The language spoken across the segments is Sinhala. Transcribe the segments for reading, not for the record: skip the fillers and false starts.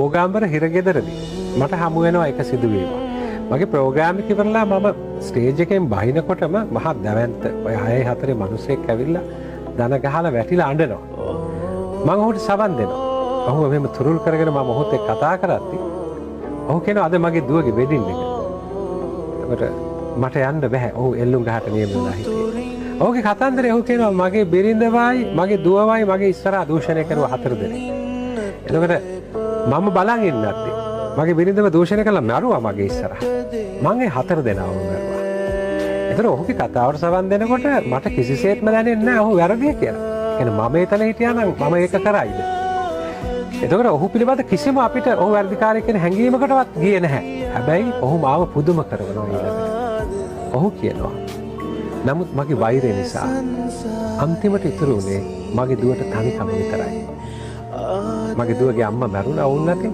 ඕගාම්බර හිරගෙදරදී මට හමු වෙනවා එක සිදුවීමක්. මගේ ප්‍රෝග්‍රෑම් එක ඉවරලා මම ස්ටේජ් එකෙන් බහිනකොටම මහා දැවැන්ත ඔය 6 4 මිනිස්සෙක් ඇවිල්ලා දන ගහලා වැටිලා අඬනවා. මම ඔහුට සවන් දෙනවා. ඔහු මෙහෙම තුරුල් කරගෙන මම ඔහුත් එක්ක කතා කරද්දී ඔහු කියනවා අද මගේ දුවගේ වෙඩින් එක. ඒකට මට යන්න බෑ. ඔහු එල්ලුම් ගහට නියම වෙලා හිටියේ. ඔහුගේ කතන්දරේ ඔහු කියනවා මගේ බිරිඳවයි මගේ දුවවයි මගේ ඉස්සරහා දූෂණය කරුවා 4 දෙනෙක්. එතකොට මම බලන් ඉන්නත් මගේ බිරිඳව දූෂණය කළා මරුවා මගේ ඉස්සරහා. මම ඒ 4 දෙනාම මරුවා. ඒතර ඔහුගේ කතාවට සවන් දෙනකොට මට කිසිසේත්ම දැනෙන්නේ නැහැ ඔහු වැරදියි කියලා. ඒ කියන්නේ මම එතන හිටියා නම් මම ඒක කරයිද? එතකොට ඔහු පිළිබඳ කිසිම අපිට ඔහු වැරදිකාරයෙක් කියන හැඟීමකටවත් ගියේ නැහැ. හැබැයි ඔහු මාව පුදුම කරනවා ඊළඟට. ඔහු කියනවා නමුත් මගේ වෛරය නිසා අන්තිමට ඉතුරු වුණේ මගේ දුවට තනිකම විතරයි. මගේ දුවගේ අම්මා මැරුණා වුන් නැති.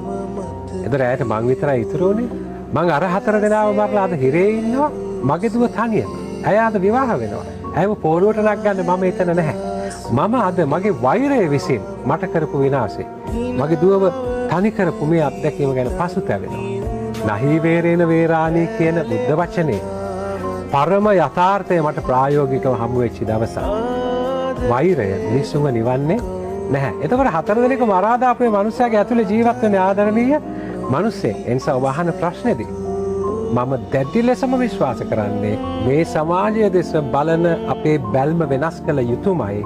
එතකොට ඇයට මං විතරයි ඉතුරු වුණේ. මං අර 4 දෙනාව මරලා අද හිරේ ඉන්නවා. මගේ දුව තනියම. ඇය අද විවාහ වෙනවා. ඇයව පොළොවට නගන්න මම එතන නැහැ. මම අද මගේ වෛරය විසින් මට කරපු විනාශය. මගේ දුවව තනි කරපු මේ අත්දැකීම ගැන පසුතැවෙනවා. නහි වේරේන වේරාණී කියන බුද්ධ වචනේ පරම යථාර්ථය මට ප්‍රායෝගිකව හමු වෙච්ච දවසක්. වෛරය මිනිස්සුන්ව නිවන්නේ නැහැ. එතකොට 4 දෙනෙක් මරා දාපු මේ මිනිස්යාගේ ඇතුලේ ජීවත් වෙන ආදරණීය මිනිස්සෙක්. ඒ නිසා ඔබ අහන ප්‍රශ්නේදී මම දැඩි ලෙසම විශ්වාස කරන්නේ මේ සමාජය දෙස බලන අපේ බැල්ම වෙනස් කළ යුතුමයි.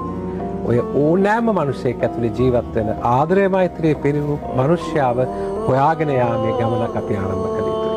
ඔය ඕනෑම මිනිසෙක් ඇතුලේ ජීවත් වෙන ආදරය මෛත්‍රියේ පිරිපුන් මිනිස්යාව හොයාගෙන යාමේ ගමනක් අපි ආරම්භ කළ යුතුයි.